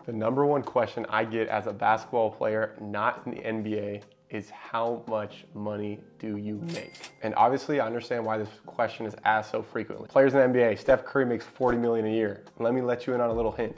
The number one question I get as a basketball player, not in the NBA, is how much money do you make? And obviously I understand why this question is asked so frequently. Players in the NBA, Steph Curry makes 40 million a year. Let me let you in on a little hint.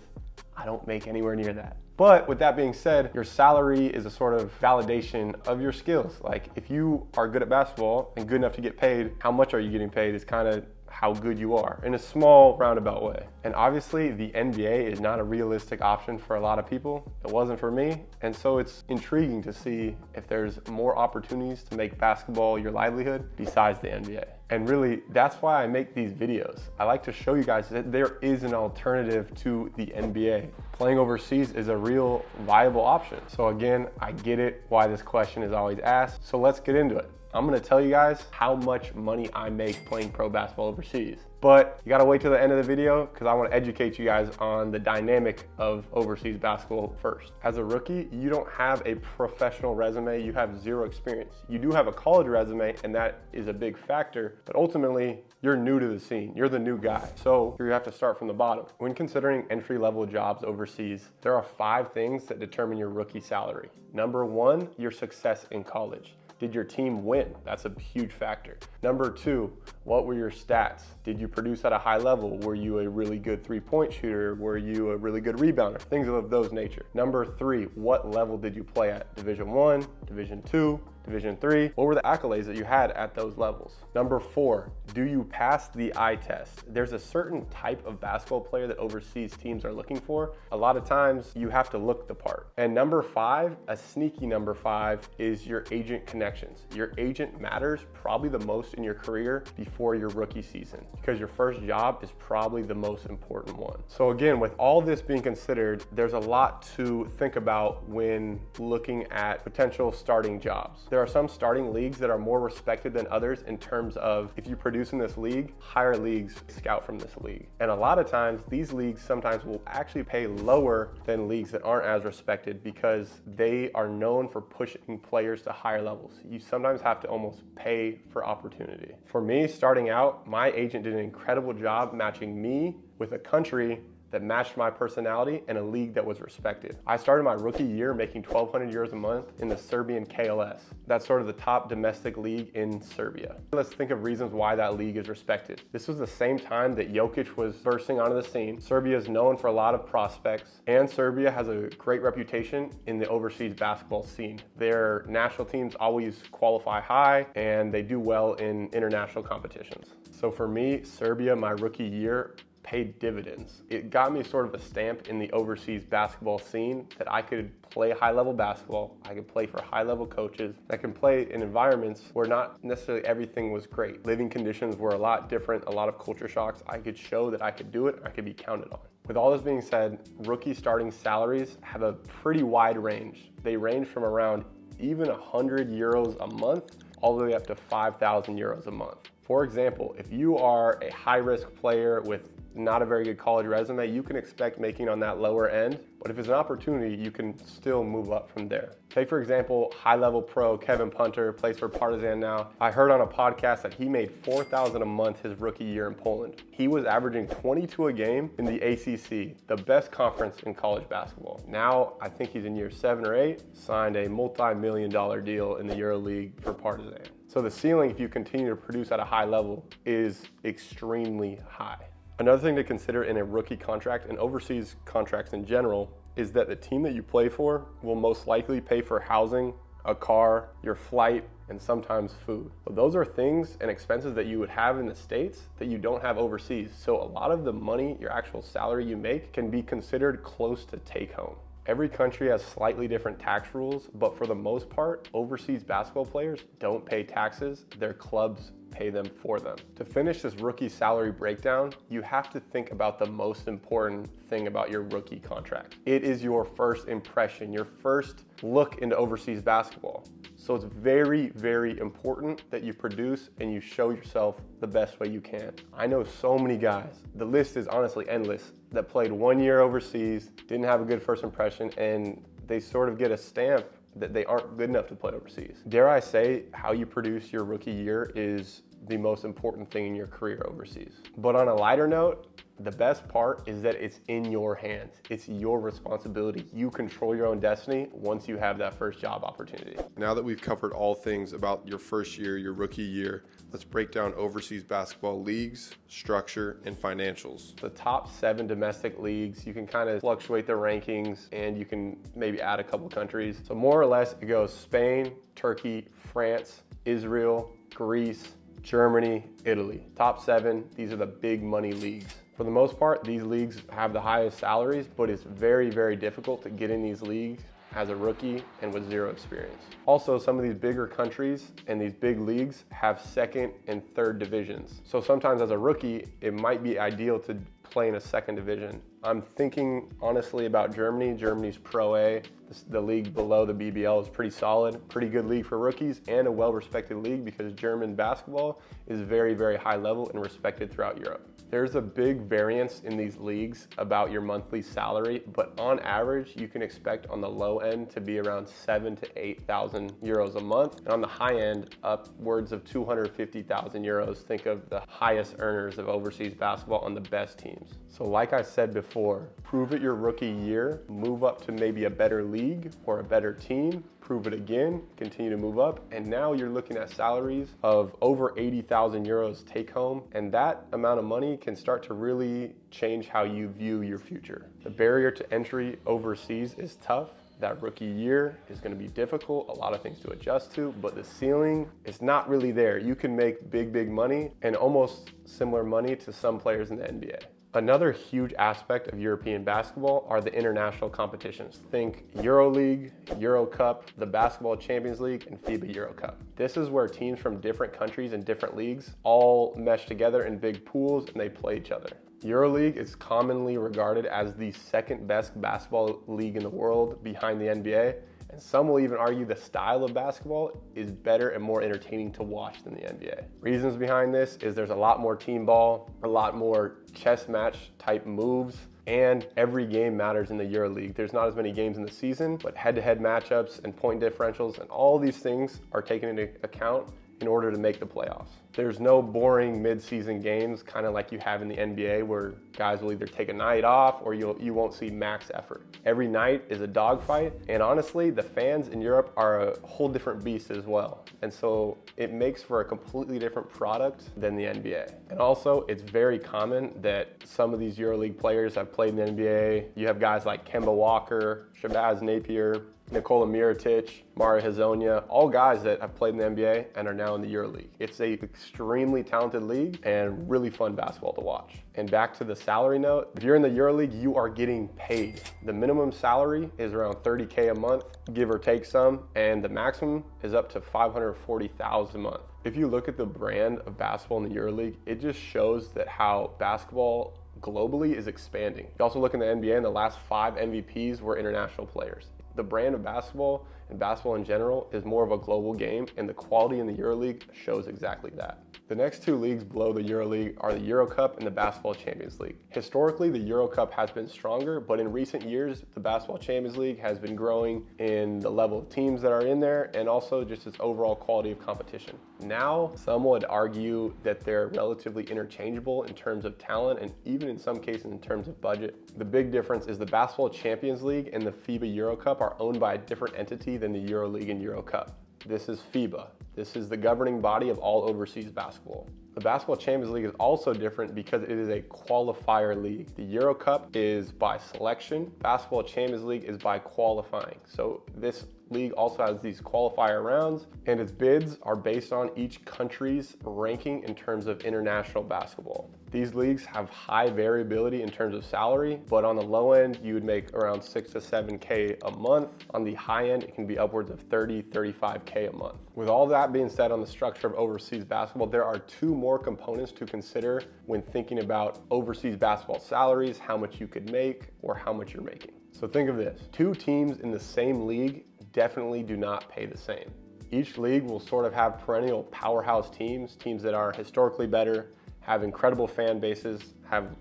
I don't make anywhere near that. But with that being said, your salary is a sort of validation of your skills. Like if you are good at basketball and good enough to get paid, how much are you getting paid is kind of how good you are in a small roundabout way. And obviously the NBA is not a realistic option for a lot of people. It wasn't for me. And so it's intriguing to see if there's more opportunities to make basketball your livelihood besides the NBA. And really, that's why I make these videos. I like to show you guys that there is an alternative to the NBA. Playing overseas is a real viable option. So again, I get it why this question is always asked. So let's get into it. I'm gonna tell you guys how much money I make playing pro basketball overseas. But you gotta wait till the end of the video because I wanna educate you guys on the dynamic of overseas basketball first. As a rookie, you don't have a professional resume, you have zero experience. You do have a college resume and that is a big factor, but ultimately, you're new to the scene, you're the new guy. So you have to start from the bottom. When considering entry-level jobs overseas, there are 5 things that determine your rookie salary. Number 1, your success in college. Did your team win? That's a huge factor. Number 2, what were your stats? Did you produce at a high level? Were you a really good three-point shooter? Were you a really good rebounder? Things of those nature. Number 3, what level did you play at? Division 1, Division 2, Division 3, what were the accolades that you had at those levels? Number 4, do you pass the eye test? There's a certain type of basketball player that overseas teams are looking for. A lot of times you have to look the part. And number 5, a sneaky number 5, is your agent connections. Your agent matters probably the most in your career before your rookie season because your first job is probably the most important one. So again, with all this being considered, there's a lot to think about when looking at potential starting jobs. There are some starting leagues that are more respected than others in terms of if you produce in this league, higher leagues scout from this league. And a lot of times, these leagues sometimes will actually pay lower than leagues that aren't as respected because they are known for pushing players to higher levels. You sometimes have to almost pay for opportunity. For me, starting out, my agent did an incredible job matching me with a country that matched my personality and a league that was respected. I started my rookie year making 1,200 euros a month in the Serbian KLS. That's sort of the top domestic league in Serbia. Let's think of reasons why that league is respected. This was the same time that Jokic was bursting onto the scene. Serbia is known for a lot of prospects, and Serbia has a great reputation in the overseas basketball scene. Their national teams always qualify high, and they do well in international competitions. So for me, Serbia, my rookie year, paid dividends. It got me sort of a stamp in the overseas basketball scene that I could play high-level basketball, I could play for high-level coaches, I can play in environments where not necessarily everything was great. Living conditions were a lot different, a lot of culture shocks. I could show that I could do it, I could be counted on. With all this being said, rookie starting salaries have a pretty wide range. They range from around even 100 euros a month all the way up to 5,000 euros a month. For example, if you are a high-risk player with not a very good college resume, you can expect making on that lower end, but if it's an opportunity, you can still move up from there. Take for example, high-level pro Kevin Punter, plays for Partizan now. I heard on a podcast that he made 4,000 a month his rookie year in Poland. He was averaging 22 a game in the ACC, the best conference in college basketball. Now, I think he's in year 7 or 8, signed a multi-million-dollar deal in the EuroLeague for Partizan. So the ceiling, if you continue to produce at a high level, is extremely high. Another thing to consider in a rookie contract and overseas contracts in general is that the team that you play for will most likely pay for housing, a car, your flight, and sometimes food. But those are things and expenses that you would have in the States that you don't have overseas. So a lot of the money, your actual salary you make, can be considered close to take home. Every country has slightly different tax rules, but for the most part, overseas basketball players don't pay taxes. Their clubs pay them for them. To finish this rookie salary breakdown, you have to think about the most important thing about your rookie contract. It is your first impression, your first look into overseas basketball. So it's very, very important that you produce and you show yourself the best way you can. I know so many guys, the list is honestly endless, that played 1 year overseas, didn't have a good first impression, and they sort of get a stamp that they aren't good enough to play overseas. Dare I say, how you produce your rookie year is the most important thing in your career overseas. But on a lighter note, the best part is that it's in your hands. It's your responsibility. You control your own destiny once you have that first job opportunity. Now that we've covered all things about your first year, your rookie year, let's break down overseas basketball leagues, structure, and financials. The top 7 domestic leagues, you can kind of fluctuate the rankings and you can maybe add a couple countries. So more or less it goes Spain, Turkey, France, Israel, Greece, Germany, Italy. Top 7, these are the big money leagues. For the most part, these leagues have the highest salaries, but it's very, very difficult to get in these leagues as a rookie and with zero experience. Also, some of these bigger countries and these big leagues have 2nd and 3rd divisions. So sometimes as a rookie, it might be ideal to play in a 2nd division. I'm thinking honestly about Germany. Germany's Pro A. The league below the BBL is pretty solid, pretty good league for rookies and a well-respected league because German basketball is very, very high level and respected throughout Europe. There's a big variance in these leagues about your monthly salary, but on average, you can expect on the low end to be around 7,000 to 8,000 euros a month, and on the high end, upwards of 250,000 euros. Think of the highest earners of overseas basketball on the best teams. So like I said before, prove it your rookie year, move up to maybe a better league or a better team, prove it again, continue to move up, and now you're looking at salaries of over 80,000 euros take home, and that amount of money can start to really change how you view your future. The barrier to entry overseas is tough. That rookie year is going to be difficult, a lot of things to adjust to, but the ceiling is not really there. You can make big, big money and almost similar money to some players in the NBA. Another huge aspect of European basketball are the international competitions. Think EuroLeague, Euro Cup, the Basketball Champions League, and FIBA Euro Cup. This is where teams from different countries and different leagues all mesh together in big pools and they play each other. EuroLeague is commonly regarded as the 2nd best basketball league in the world behind the NBA. And some will even argue the style of basketball is better and more entertaining to watch than the NBA. Reasons behind this is there's a lot more team ball, a lot more chess match type moves, and every game matters in the EuroLeague. There's not as many games in the season, but head-to-head matchups and point differentials and all these things are taken into account in order to make the playoffs. There's no boring mid-season games, kind of like you have in the NBA, where guys will either take a night off or you won't see max effort. Every night is a dogfight, and honestly, the fans in Europe are a whole different beast as well. And so it makes for a completely different product than the NBA. And also, it's very common that some of these EuroLeague players have played in the NBA. You have guys like Kemba Walker, Shabazz Napier, Nikola Mirotic, Mario Hezonja, all guys that have played in the NBA and are now in the EuroLeague. It's an extremely talented league and really fun basketball to watch. And back to the salary note, if you're in the EuroLeague, you are getting paid. The minimum salary is around 30K a month, give or take some, and the maximum is up to 540,000 a month. If you look at the brand of basketball in the EuroLeague, it just shows that how basketball globally is expanding. You also look in the NBA, and the last 5 MVPs were international players. The brand of basketball and basketball in general is more of a global game, and the quality in the EuroLeague shows exactly that. The next 2 leagues below the EuroLeague are the Euro Cup and the Basketball Champions League. Historically, the Euro Cup has been stronger, but in recent years, the Basketball Champions League has been growing in the level of teams that are in there and also just its overall quality of competition. Now, some would argue that they're relatively interchangeable in terms of talent and even in some cases in terms of budget. The big difference is the Basketball Champions League and the FIBA Euro Cup are owned by a different entity than the EuroLeague and Euro Cup. This is FIBA. This is the governing body of all overseas basketball. The Basketball Champions League is also different because it is a qualifier league. The Euro Cup is by selection. Basketball Champions League is by qualifying. So this league also has these qualifier rounds, and its bids are based on each country's ranking in terms of international basketball. These leagues have high variability in terms of salary, but on the low end, you would make around 6 to 7K a month. On the high end, it can be upwards of 30, 35K a month. With all that being said on the structure of overseas basketball, there are 2 more components to consider when thinking about overseas basketball salaries, how much you could make, or how much you're making. So think of this, 2 teams in the same league definitely do not pay the same. Each league will sort of have perennial powerhouse teams that are historically better, have incredible fan bases, have,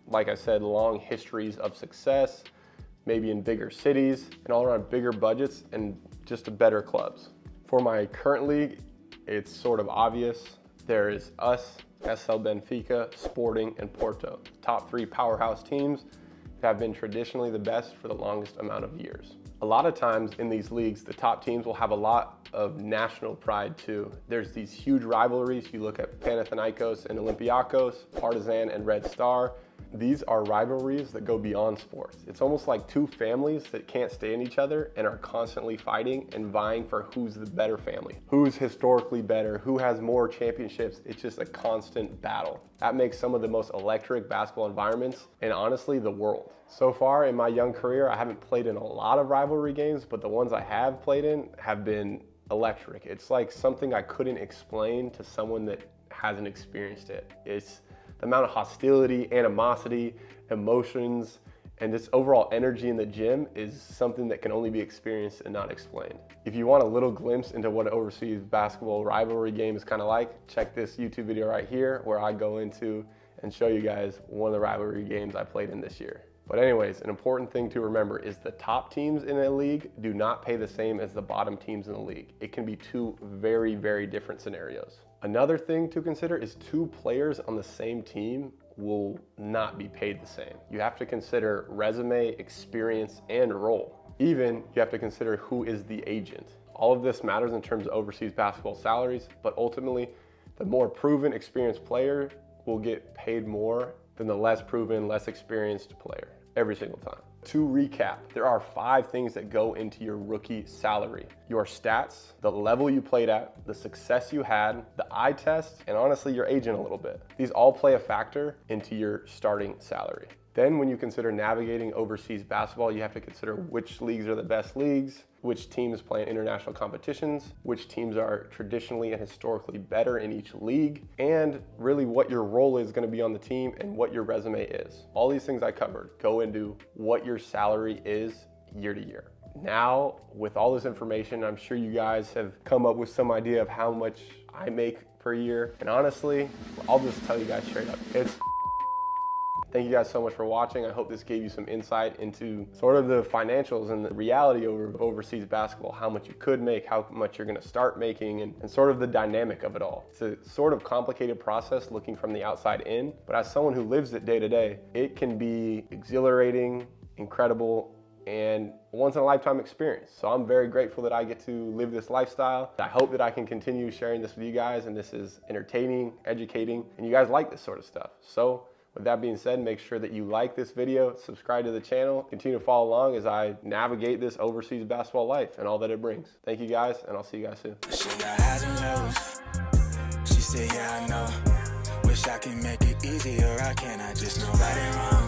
like I said, long histories of success, maybe in bigger cities, and all around bigger budgets and just better clubs. For my current league, it's sort of obvious. There is us, SL Benfica, Sporting, and Porto. Top 3 powerhouse teams that have been traditionally the best for the longest amount of years. A lot of times in these leagues, the top teams will have a lot of national pride too. There's these huge rivalries. You look at Panathinaikos and Olympiacos, Partizan and Red Star. These are rivalries that go beyond sports. It's almost like two families that can't stand each other and are constantly fighting and vying for who's the better family, who's historically better, who has more championships. It's just a constant battle. That makes some of the most electric basketball environments and honestly the world. So far in my young career, I haven't played in a lot of rivalry games, but the ones I have played in have been electric. It's like something I couldn't explain to someone that hasn't experienced it. It's the amount of hostility, animosity, emotions, and just overall energy in the gym is something that can only be experienced and not explained. If you want a little glimpse into what an overseas basketball rivalry game is kind of like, check this YouTube video right here where I go into and show you guys one of the rivalry games I played in this year. But anyways, an important thing to remember is the top teams in a league do not pay the same as the bottom teams in the league. It can be two very, very different scenarios. Another thing to consider is 2 players on the same team will not be paid the same. You have to consider resume, experience, and role. Even you have to consider who is the agent. All of this matters in terms of overseas basketball salaries, but ultimately, the more proven, experienced player will get paid more than the less proven, less experienced player every single time. To recap, there are 5 things that go into your rookie salary. Your stats, the level you played at, the success you had, the eye test, and honestly your agent a little bit. These all play a factor into your starting salary. Then when you consider navigating overseas basketball, you have to consider which leagues are the best leagues, which teams play in international competitions, which teams are traditionally and historically better in each league, and really what your role is going to be on the team and what your resume is. All these things I covered go into what your salary is year to year. Now, with all this information, I'm sure you guys have come up with some idea of how much I make per year. And honestly, I'll just tell you guys straight up, it's Thank you guys so much for watching. I hope this gave you some insight into sort of the financials and the reality of overseas basketball, how much you could make, how much you're gonna start making, and sort of the dynamic of it all. It's a sort of complicated process looking from the outside in, but as someone who lives it day to day, it can be exhilarating, incredible, and a once-in-a-lifetime experience. So I'm very grateful that I get to live this lifestyle. I hope that I can continue sharing this with you guys, and this is entertaining, educating, and you guys like this sort of stuff. So with that being said, make sure that you like this video, subscribe to the channel, continue to follow along as I navigate this overseas basketball life and all that it brings. Thank you guys, and I'll see you guys soon. She got highs and lows. She said, yeah, I know. Wish I can make it easier, I can. I just know right and wrong.